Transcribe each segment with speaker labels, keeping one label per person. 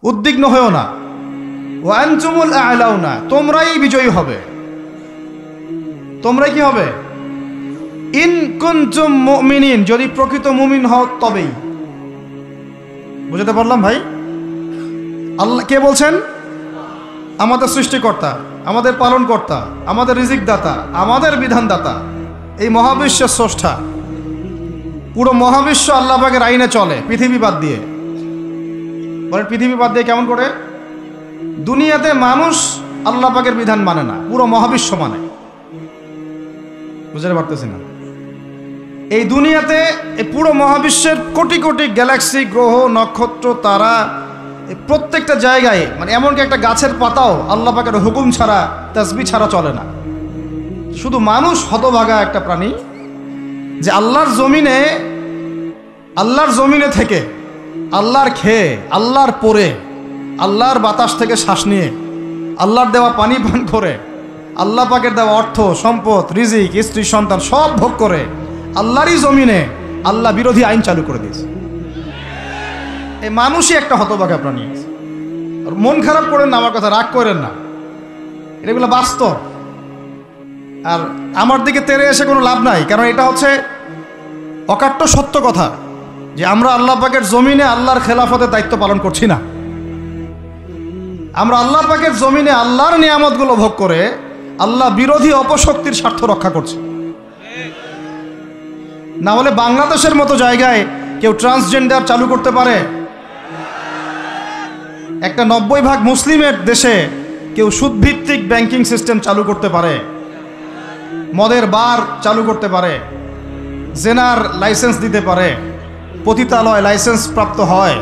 Speaker 1: উদ্বিগ্ন হয়েও না। ওয়া আনতুমুল আ'লাউনা, তোমরাই বিজয়ী হবে। তোমরাই কি হবে? ইন কুনতুম মুমিনিন, যদি প্রকৃত মুমিন হও তবেই। বুঝতে পারলাম ভাই? আল্লাহ কে বলছেন? আমাদের সৃষ্টিকর্তা, আমাদের পালনকর্তা, আমাদের রিজিক দাতা, আমাদের বিধানদাতা, এই মহাবিশ্বের স্রষ্টা। পুরো মহাবিশ্ব আল্লাহ পাকের আইনে চলে, পৃথিবী বাদ দিয়ে। বলেন পৃথিবী বাদ দিয়ে কেমন করে? দুনিয়াতে মানুষ আল্লাহ পাকের বিধান মানে না, পুরো মহাবিশ্ব মানে। বুঝতে পারতেছি না? এই দুনিয়াতে এই পুরো মহাবিশ্বের কোটি কোটি গ্যালাক্সি, গ্রহ, নক্ষত্র, তারা, প্রত্যেকটা জায়গায়, মানে এমনকি একটা গাছের পাতাও আল্লাহ পাকের হুকুম ছাড়া, তাসবিহ ছাড়া চলে না। শুধু মানুষ হতভাগা একটা প্রাণী, যে আল্লাহর জমিনে থেকে, আল্লাহর খেয়ে, আল্লাহর পরে, আল্লাহর বাতাস থেকে শ্বাস নিয়ে, আল্লাহর দেওয়া পানি পান করে, আল্লাহ পাকের দেওয়া অর্থ, সম্পদ, রিজিক, স্ত্রী, সন্তান সব ভোগ করে আল্লাহরই জমিনে আল্লাহ বিরোধী আইন চালু করে দিয়েছে। এই মানুষই একটা হতভাগা প্রাণী। আর মন খারাপ করেন না, আমার কথা রাগ করেন না, এগুলো বাস্তব। আর আমার দিকে তেড়ে এসে কোনো লাভ নাই, কারণ এটা হচ্ছে অকাট্য সত্য কথা, যে আমরা আল্লাহ পাকের জমিনে আল্লাহর খেলাফতের দায়িত্ব পালন করছি না। আমরা আল্লাহ পাকের জমিনে আল্লাহর নিয়ামতগুলো ভোগ করে আল্লাহ বিরোধী অপশক্তির স্বার্থ রক্ষা করছে। না হলে বাংলাদেশের মতো জায়গায় কেউ ট্রান্সজেন্ডার চালু করতে পারে? একটা 90% মুসলিমের দেশে কেউ সুদভিত্তিক ব্যাংকিং সিস্টেম চালু করতে পারে? মদের বার চালু করতে পারে? জেনার লাইসেন্স দিতে পারে? পতিতালয় লাইসেন্স প্রাপ্ত হয়?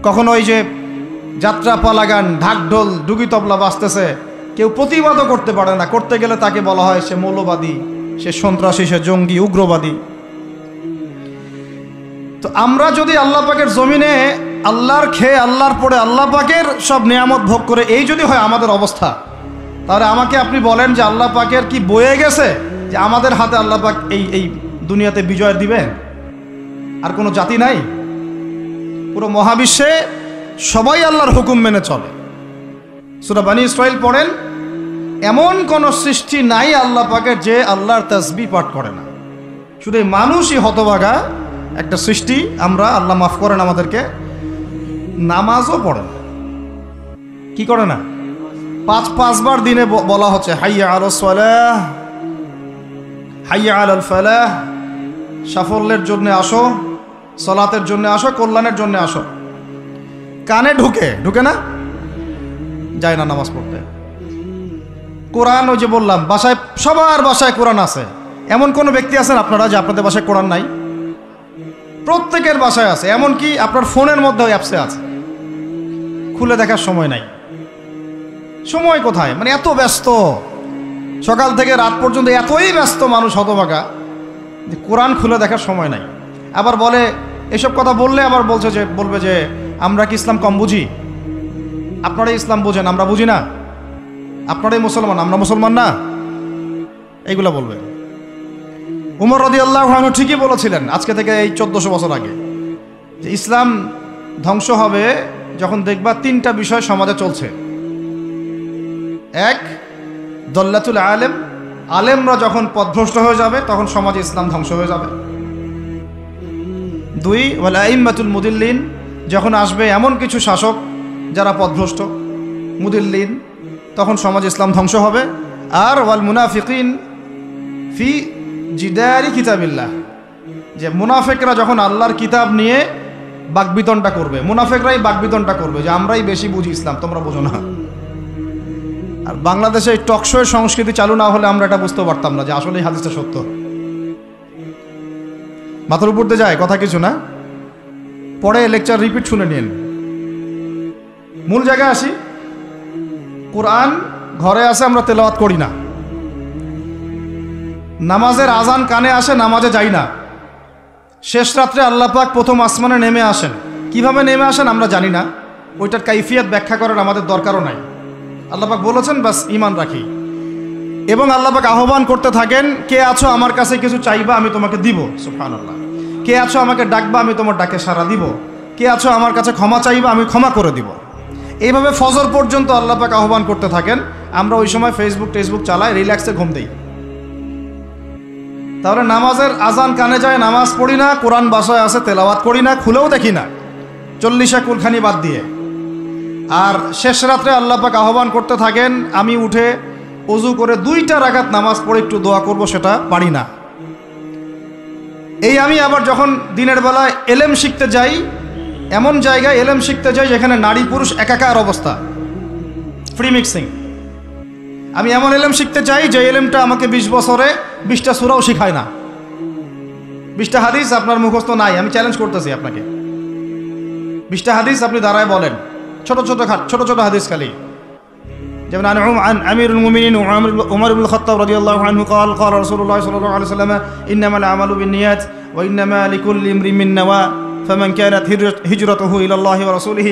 Speaker 1: কখনো ওই যে যাত্রা, পালাগান, ঢাকঢোল, ডুগি তবলা বাজতেছে, কেউ প্রতিবাদও করতে পারে না। করতে গেলে তাকে বলা হয় সে মৌলবাদী, সে সন্ত্রাসী, সে জঙ্গি, উগ্রবাদী। তো আমরা যদি আল্লাহ পাকের জমিনে আল্লাহর খেয়ে, আল্লাহর পরে, আল্লাহ পাকের সব নিয়ামত ভোগ করে এই যদি হয় আমাদের অবস্থা, তাহলে আমাকে আপনি বলেন যে আল্লাহ পাকের কি বয়ে গেছে যে আমাদের হাতে আল্লাহ পাক এই দুনিয়াতে বিজয় দিবেন? আর কোনো জাতি নাই? পুরো মহাবিশ্বে সবাই আল্লাহর হুকুম মেনে চলে। সূরা বনী ইসরাঈল পড়েন, এমন কোন সৃষ্টি নাই আল্লাহ পাকের যে আল্লাহর তাসবিহ পাঠ করে না। শুধু মানুষই হতভাগা একটা সৃষ্টি। আমরা, আল্লাহ মাফ করেন আমাদেরকে, নামাজও পড়ে না। কি করে না? পাঁচবার দিনে বলা হচ্ছে হাইয়া আলাস সালাহ, হাইয়া আলাল ফালাহ, সাফল্যের জন্য আসো, সালাতের জন্য আসো, কল্যাণের জন্য আসো। কানে ঢুকে না, যায় না নামাজ পড়তে। কোরআন, ওই যে বললাম, বাসায়, সবার বাসায় কোরআন আছে। এমন কোন ব্যক্তি আছেন আপনারা যে আপনাদের বাসায় কোরআন নাই? প্রত্যেকের বাসায় আছে। এমনকি আপনার ফোনের মধ্যে অ্যাপসে আছে, খুলে দেখার সময় নাই। সময় কোথায়? মানে এত ব্যস্ত, সকাল থেকে রাত পর্যন্ত এতই ব্যস্ত মানুষ হতভাগা যে কোরআন খুলে দেখার সময় নাই। আবার বলে, এসব কথা বললে আবার বলবে যে আমরা কি ইসলাম কম বুঝি? আপনারাই ইসলাম বোঝেন, আমরা বুঝি না। আপনারাই মুসলমান, আমরা মুসলমান না, এইগুলা বলবে। উমর রাদিয়াল্লাহু আনহু ঠিকই বলেছিলেন আজকে থেকে এই 1400 বছর আগে, যে ইসলাম ধ্বংস হবে যখন দেখবা 3টা বিষয় সমাজে চলছে। 1, দল্লাতুল আলেম, আলেমরা যখন পথভ্রষ্ট হয়ে যাবে তখন সমাজে ইসলাম ধ্বংস হয়ে যাবে। 2, ওয়াল আইম্মাতুল মুদিল্লিন, যখন আসবে এমন কিছু শাসক যারা পথভ্রষ্ট, মুদিল্লিন, তখন সমাজ ইসলাম ধ্বংস হবে। আর ওয়াল মুনাফিকিন ফি জিদারি কিতাবিল্লাহ, যে মুনাফিকরা যখন আল্লাহর কিতাব নিয়ে বাকবিতনটা করবে, মুনাফিকরাই বাকবিতনটা করবে যে আমরাই বেশি বুঝি ইসলাম, তোমরা বোঝো না। আর বাংলাদেশে এই টকশোয়ের সংস্কৃতি চালু না হলে আমরা এটা বুঝতে পারতাম না যে আসলে এই হাদিসটা সত্য। মাথার উপর দিয়ে যায় কথা কিছু না, পরে লেকচার রিপিট শুনে নিন। মূল জায়গায় আসি। কোরআন ঘরে আসে, আমরা তেলাওয়াত করি না। নামাজের আজান কানে আসে, নামাজে যাই না। শেষ রাত্রে আল্লাহ পাক প্রথম আসমানে নেমে আসেন। কিভাবে নেমে আসেন আমরা জানি না, ওইটার কাইফিয়াত ব্যাখ্যা করার আমাদের দরকারও নাই। আল্লাহ পাক বলেছেন, বাস ঈমান রাখি। এবং আল্লাহ পাক আহ্বান করতে থাকেন, কে আছো আমার কাছে কিছু চাইবা, আমি তোমাকে দিব। সুবহানাল্লাহ। কে আছো আমাকে ডাকবা, আমি তোমার ডাকে সাড়া দিব। কে আছো আমার কাছে ক্ষমা চাইবা, আমি ক্ষমা করে দিব। এইভাবে ফজর পর্যন্ত আল্লাহ পাক আহ্বান করতে থাকেন। আমরা ওই সময় টেসবুক চালাই, রিল্যাক্সে ঘুম দিই। তাহলে নামাজের আজান কানে যায়, নামাজ পড়ি না, কোরআন বাসায় আছে তেলাওয়াত করি না, খুলেও দেখি না 40 কুলখানি বাদ দিয়ে। আর শেষ রাত্রে আল্লাহ পাক আহ্বান করতে থাকেন, আমি উঠে ওযু করে 2টা রাকাত নামাজ পড়ে একটু দোয়া করব, সেটা পারি না। এই আমি আবার যখন দিনের বেলায় এলেম শিখতে যাই, এমন জায়গায় এলেম শিখতে যাই যেখানে নারী পুরুষ একাকার অবস্থা, ফ্রি মিক্সিং। আমি এমন এলেম শিখতে চাই যে এলেমটা আমাকে 20 বছরে 20টা সূরাও শিখায় না, 20টা হাদিস আপনার মুখস্থ নাই। আমি চ্যালেঞ্জ করতেছি আপনাকে, 20টা হাদিস আপনি দাঁড়ায় বলেন, ছোট ছোট হাদিস খালি। যেমন عن أمير المؤمنين عمر بن الخطاب رضي الله عنه قال قال رسول الله صلى الله عليه وسلم إنما الأعمال بالنيات وإنما لكل امرئ ما نوى فمن كانت هجرته إلى الله ورسوله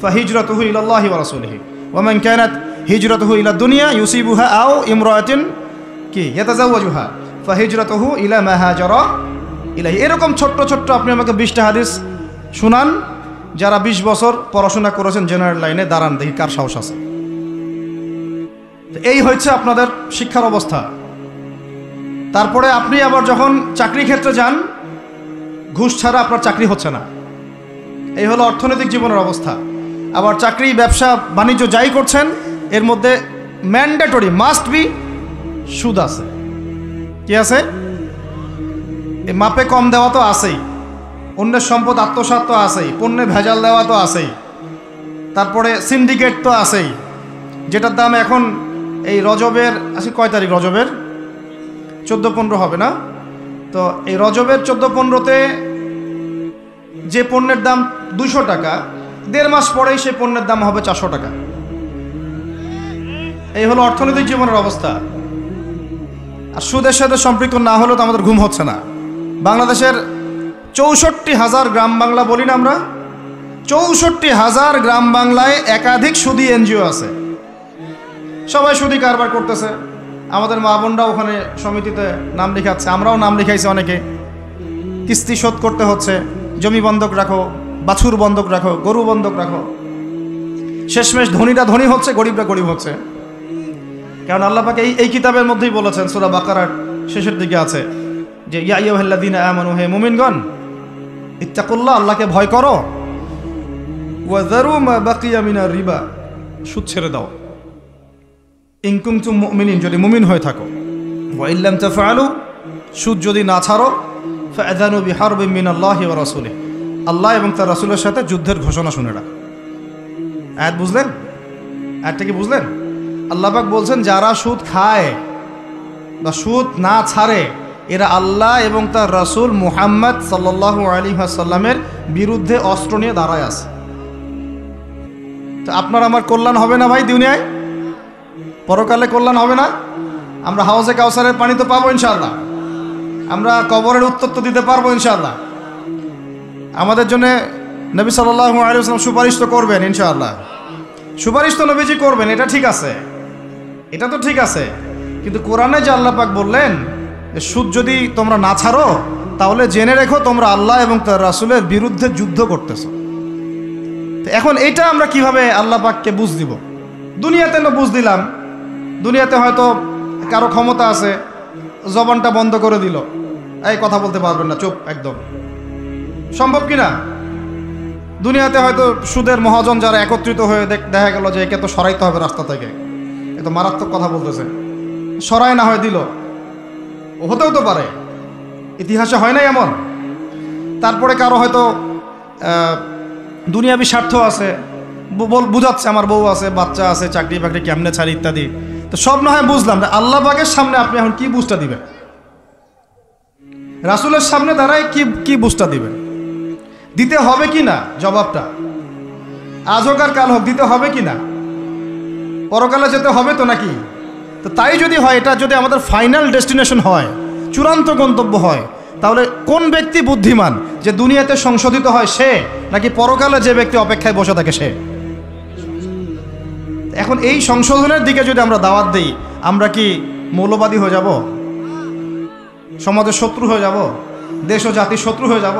Speaker 1: فهجرته إلى الله ورسوله ومن كانت هجرته إلى الدنيا يصيبها أو امرأة يتزوجها فهجرته إلى ما هاجر إليه। এরকম ছোট্ট আপনি আমাকে 20টা হাদিস শুনান, যারা 20 বছর পড়াশোনা করেছেন জেনারেল লাইনে, দাঁড়ান দেখি কার সাহস আছে। এই হচ্ছে আপনাদের শিক্ষার অবস্থা। তারপরে আপনি আবার যখন চাকরি ক্ষেত্রে যান, ঘুষ ছাড়া আপনার চাকরি হচ্ছে না। এই হলো অর্থনৈতিক জীবনের অবস্থা। আবার চাকরি, ব্যবসা, বাণিজ্য যাই করছেন, এর মধ্যে ম্যান্ডেটরি মাস্ট বি সুদ আছে। কি আছে? এই মাপে কম দেওয়া তো আছেই, অন্যের সম্পদ আত্মসাৎ তো আছেই, পণ্যে ভেজাল দেওয়া তো আছেই, তারপরে সিন্ডিকেট তো আছেই, যেটার দাম এখন এই রজবের, আজকে কয় তারিখ? রজবের 14-15 হবে না? তো এই রজবের 14-15-তে যে পণ্যের দাম 200 টাকা, 1.5 মাস পরেই সেই পণ্যের দাম হবে 400 টাকা। এই হলো অর্থনৈতিক জীবনের অবস্থা। আর সুদের সাথে সম্পৃক্ত না হলেও তো আমাদের ঘুম হচ্ছে না। বাংলাদেশের 64,000 গ্রাম বাংলা বলি না আমরা, 64,000 গ্রাম বাংলায় একাধিক সুদী এনজিও আছে, সবাই সুদী কারবার করতেছে। আমাদের মা বোনরা ওখানে সমিতিতে নাম লিখাচ্ছে, আমরাও নাম লিখাইছি অনেকে। কিস্তি শোধ করতে হচ্ছে, জমি বন্ধক রাখো, বাছুর বন্ধক রাখো, গরু বন্ধক রাখো। শেষমেশ ধনীরা ধনী হচ্ছে, গরিবরা গরিব হচ্ছে। কারণ আল্লাহ পাক এই কিতাবের মধ্যেই বলেছেন, সূরা বাকারার শেষের দিকে আছে যে ইয়া আইয়ুহাল্লাযীনা আমানু, হে মুমিনগণ, ইত্তাকুল্লাহ, আল্লাহকে ভয় করো, ওয়া যারু মা বাকিয়া মিনার রিবা, সুদ ছেড়ে দাও, ইন কুনতুম মুমিনিন, যদি মুমিন হয়ে থাকো, ওয়া ইল্লাম তাফআলু, সুদ যদি না ছাড়ো, ফাআযানু বিহারবিন মিনাল্লাহি ওয়া রাসূলিহি, আল্লাহ এবং তার রাসূলের সাথে যুদ্ধের ঘোষণা শুনে রাখ। আয়াত বুঝলেন? আয়াতটা কি বুঝলেন? আল্লাহ পাক বলছেন যারা সুদ খায় বা সুদ না ছাড়ে, এরা আল্লাহ এবং তার রাসূল মুহাম্মদ সাল্লাল্লাহু আলাইহি ওয়াসাল্লামের বিরুদ্ধে অস্ত্র নিয়ে দাঁড়ায় আছে। তো আপনার আমার কল্যাণ হবে না ভাই? দুনিয়ায় পরকালে কল্যাণ হবে না? আমরা হাউজে কাউসারের পানি তো পাবো ইনশাআল্লাহ, আমরা কবরের উত্তর তো দিতে পারবো ইনশাআল্লাহ। আমাদের জন্য নবী সাল্লাল্লাহু আলাইহি ওয়াসাল্লাম সুপারিশ তো করবেন ইনশাআল্লাহ, সুপারিশ তো নবীজি করবেন, এটা ঠিক আছে, এটা তো ঠিক আছে। কিন্তু কোরআনে যে আল্লাহ পাক বললেন সুদ যদি তোমরা না ছাড়ো, তাহলে জেনে রেখো তোমরা আল্লাহ এবং তার রাসূলের বিরুদ্ধে যুদ্ধ করতেছো। তো এখন এইটা আমরা কিভাবে আল্লাহ পাককে বুঝ দিব? দুনিয়াতে না বুঝ দিলাম, দুনিয়াতে হয়তো কারো ক্ষমতা আছে, জবানটা বন্ধ করে দিল, এই কথা বলতে পারবেন না, চুপ একদম, সম্ভব কিনা? দুনিয়াতে হয়তো সুদের মহাজন যারা একত্রিত হয়ে দেখা গেল যে একে তো সরাইতে হবে রাস্তা থেকে, এ তো মারাত্মক কথা বলতেছে, সরাই না হয় দিল, হতেও তো পারে, ইতিহাসে হয় নাই এমন। তারপরে কারো হয়তো দুনিয়াবি স্বার্থ আছে, বুঝাচ্ছে আমার বউ আছে, বাচ্চা আছে, চাকরি বাকরি কেমনে ছাড়ি ইত্যাদি। তো সব না হয় বুঝলাম, আল্লাহ পাকের সামনে আপনি এখন কি বুঝটা দিবেন? রাসূলের সামনে দাঁড়ায় কি বুঝটা দিবেন? দিতে হবে কি না জবাবটা? আজ হোক আর কাল হোক দিতে হবে কি না? পরকালে যেতে হবে তো নাকি? তো তাই যদি হয়, এটা যদি আমাদের ফাইনাল ডেস্টিনেশন হয়, চূড়ান্ত গন্তব্য হয়, তাহলে কোন ব্যক্তি বুদ্ধিমান, যে দুনিয়াতে সংশোধিত হয় সে, নাকি পরকালে যে ব্যক্তি অপেক্ষায় বসে থাকে সে? এখন এই সংশোধনের দিকে যদি আমরা দাওয়াত দিই, আমরা কি মৌলবাদী হয়ে যাব? সমাজের শত্রু হয়ে যাব? দেশ ও জাতির শত্রু হয়ে যাব?